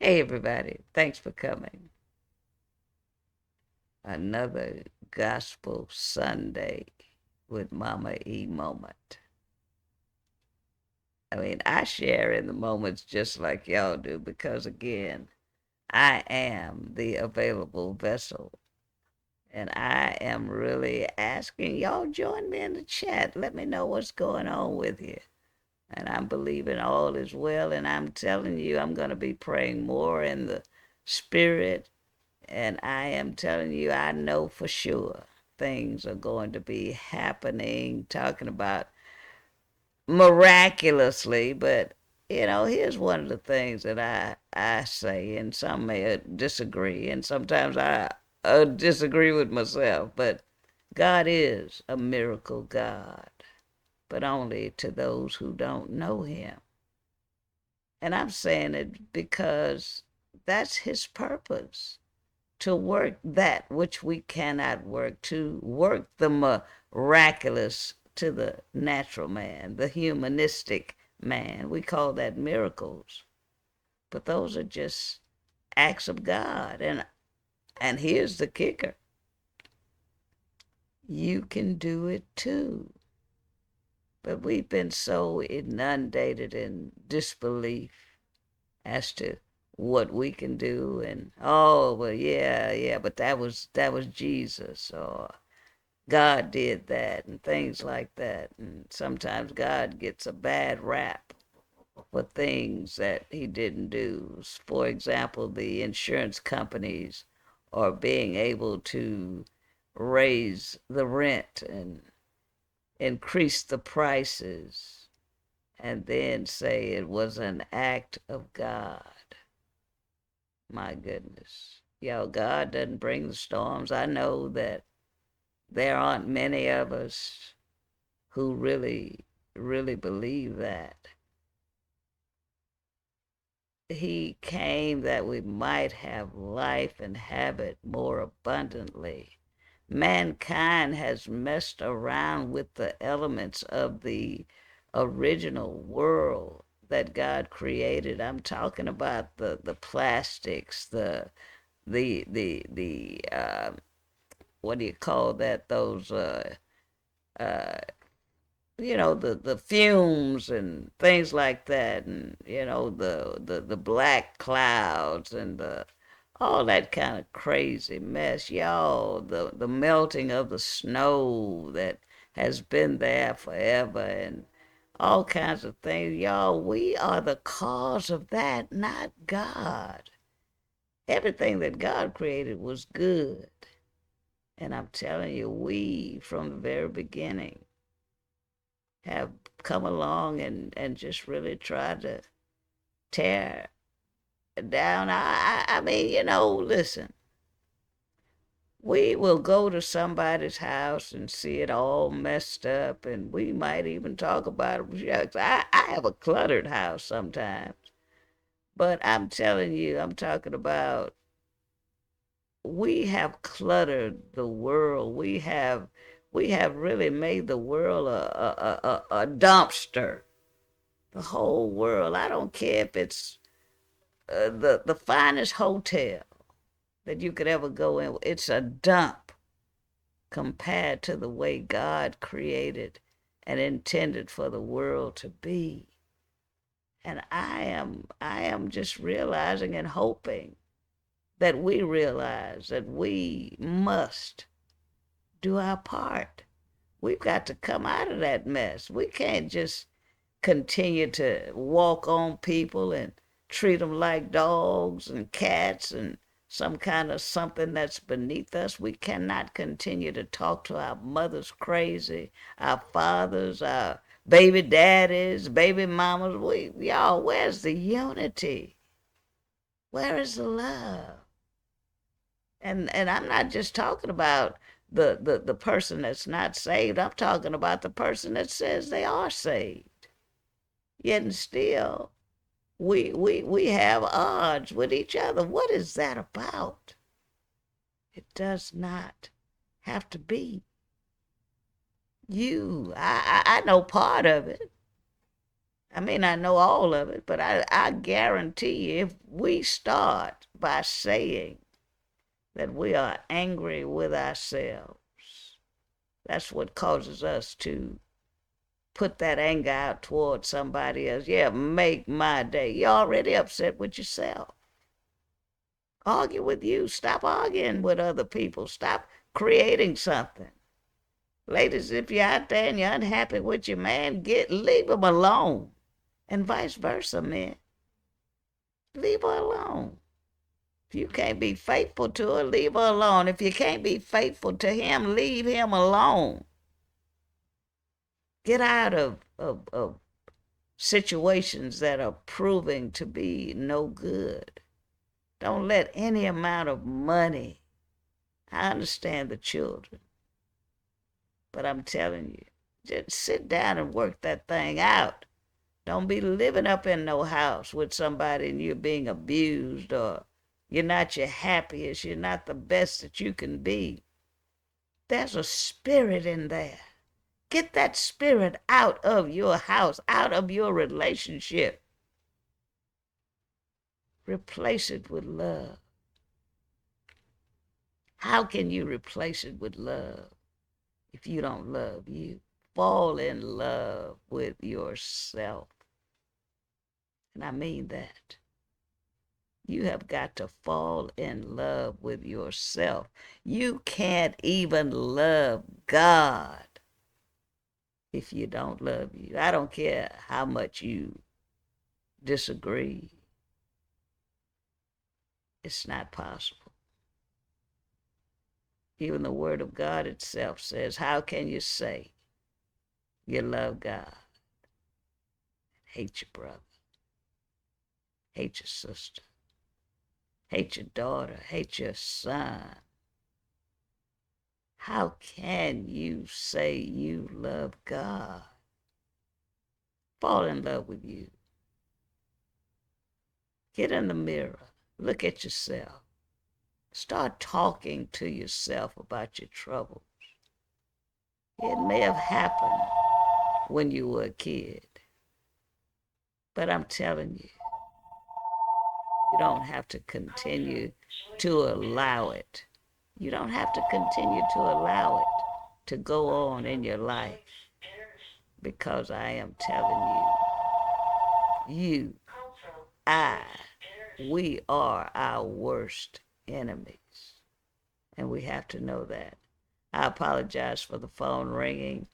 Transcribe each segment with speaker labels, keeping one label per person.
Speaker 1: Hey, everybody. Thanks for coming. Another Gospel Sunday with Mama E moment. I mean, I share in the moments just like y'all do because, again, I am the available vessel. And I am really asking y'all join me in the chat. Let me know what's going on with you. And I'm believing all is well. And I'm telling you, I'm going to be praying more in the spirit. And I am telling you, I know for sure things are going to be happening, talking about miraculously. But, here's one of the things that I say, and some may disagree, and sometimes I disagree with myself. But God is a miracle God, but only to those who don't know Him. And I'm saying it because that's His purpose, to work that which we cannot work, to work the miraculous to the natural man, the humanistic man. We call that miracles. But those are just acts of God. And here's the kicker. You can do it too. But we've been so inundated in disbelief as to what we can do, and oh well, yeah, but that was Jesus, or God did that, and things like that. And sometimes God gets a bad rap for things that he didn't do. For example, the insurance companies are being able to raise the rent and increase the prices and then say it was an act of God. My goodness. God doesn't bring the storms. I know that there aren't many of us who really believe that. He came that we might have life and have it more abundantly. Mankind has messed around with the elements of the original world that God created. I'm talking about the plastics, the what do you call that? Those uh, the fumes and things like that, and the black clouds and the all that kind of crazy mess, y'all. The melting of the snow that has been there forever, and all kinds of things, y'all. We are the cause of that, not God. Everything that God created was good. And I'm telling you, we, from the very beginning, have come along and just really tried to tear down. I mean, listen, we will go to somebody's house and see it all messed up, and we might even talk about it. Shucks, I have a cluttered house sometimes, but I'm telling you, I'm talking about we have cluttered the world. We have really made the world a dumpster. The whole world. I don't care if it's the finest hotel that you could ever go in. It's a dump compared to the way God created and intended for the world to be. And I am just realizing and hoping that we realize that we must do our part. We've got to come out of that mess. We can't just continue to walk on people and treat them like dogs and cats and some kind of something that's beneath us. We cannot continue to talk to our mothers crazy, our fathers, our baby daddies, baby mamas. Y'all, where's the unity? Where is the love? And I'm not just talking about the person that's not saved. I'm talking about the person that says they are saved. Yet and still, we have odds with each other. What is that about? It does not have to be. I know part of it. I may not know all of it, but I guarantee you, if we start by saying that we are angry with ourselves, that's what causes us to put that anger out towards somebody else. Yeah, make my day. You're already upset with yourself. Argue with you. Stop arguing with other people. Stop creating something. Ladies, if you're out there and you're unhappy with your man, leave him alone. And vice versa, men. Leave her alone. If you can't be faithful to her, leave her alone. If you can't be faithful to him, leave him alone. Get out of situations that are proving to be no good. Don't let any amount of money. I understand the children, but I'm telling you, just sit down and work that thing out. Don't be living up in no house with somebody and you're being abused, or you're not your happiest, you're not the best that you can be. There's a spirit in there. Get that spirit out of your house, out of your relationship. Replace it with love. How can you replace it with love if you don't love you? Fall in love with yourself. And I mean that. You have got to fall in love with yourself. You can't even love God if you don't love you. I don't care how much you disagree. It's not possible. Even the Word of God itself says, how can you say you love God and hate your brother, hate your sister, hate your daughter, hate your son? How can you say you love God? Fall in love with you. Get in the mirror. Look at yourself. Start talking to yourself about your troubles. It may have happened when you were a kid, but I'm telling you, you don't have to continue to allow it. You don't have to continue to allow it to go on in your life, because I am telling you, I, we are our worst enemies. And we have to know that. I apologize for the phone ringing.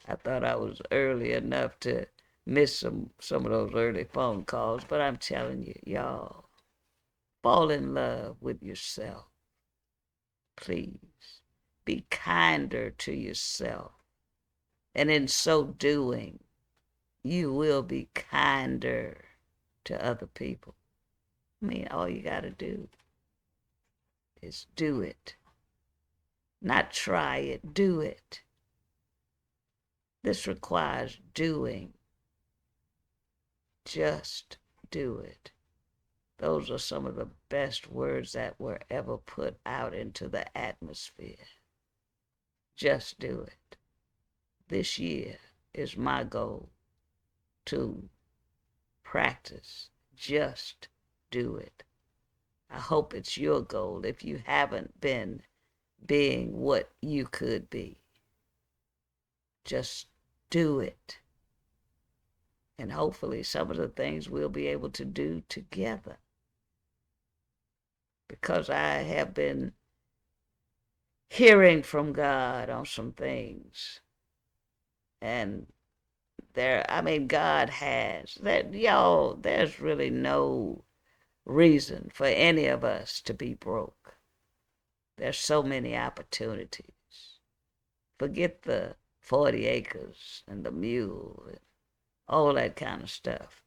Speaker 1: I thought I was early enough to miss some of those early phone calls, but I'm telling you, y'all, fall in love with yourself. Please. Be kinder to yourself. And in so doing, you will be kinder to other people. I mean, all you got to do is do it. Not try it, do it. This requires doing. Just do it. Those are some of the best words that were ever put out into the atmosphere. Just do it. This year is my goal to practice. Just do it. I hope it's your goal if you haven't been being what you could be. Just do it. And hopefully some of the things we'll be able to do together. Because I have been hearing from God on some things. And God has. Y'all, there's really no reason for any of us to be broke. There's so many opportunities. Forget the 40 acres and the mule and all that kind of stuff.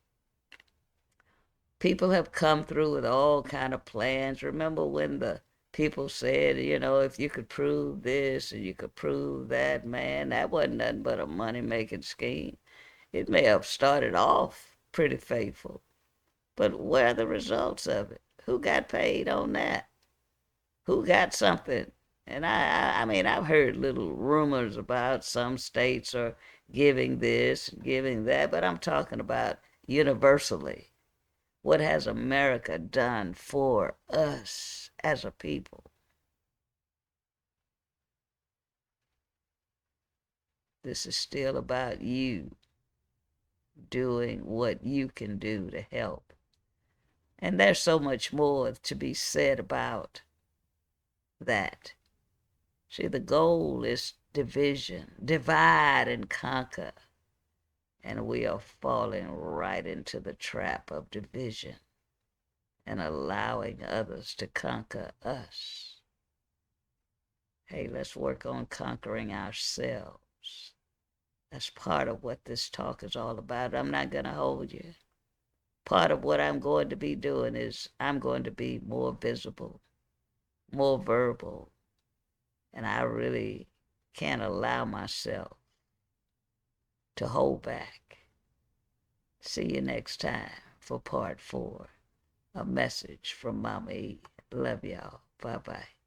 Speaker 1: People have come through with all kind of plans. Remember when the people said, if you could prove this and you could prove that, man, that wasn't nothing but a money-making scheme. It may have started off pretty faithful, but where are the results of it? Who got paid on that? Who got something? And I've heard little rumors about some states are giving this and giving that, but I'm talking about universally. What has America done for us as a people? This is still about you doing what you can do to help. And there's so much more to be said about that. See, the goal is division, divide and conquer. And we are falling right into the trap of division and allowing others to conquer us. Hey, let's work on conquering ourselves. That's part of what this talk is all about. I'm not going to hold you. Part of what I'm going to be doing is I'm going to be more visible, more verbal, and I really can't allow myself to hold back. See you next time for part 4, a message from Mama E. Love y'all. Bye-bye.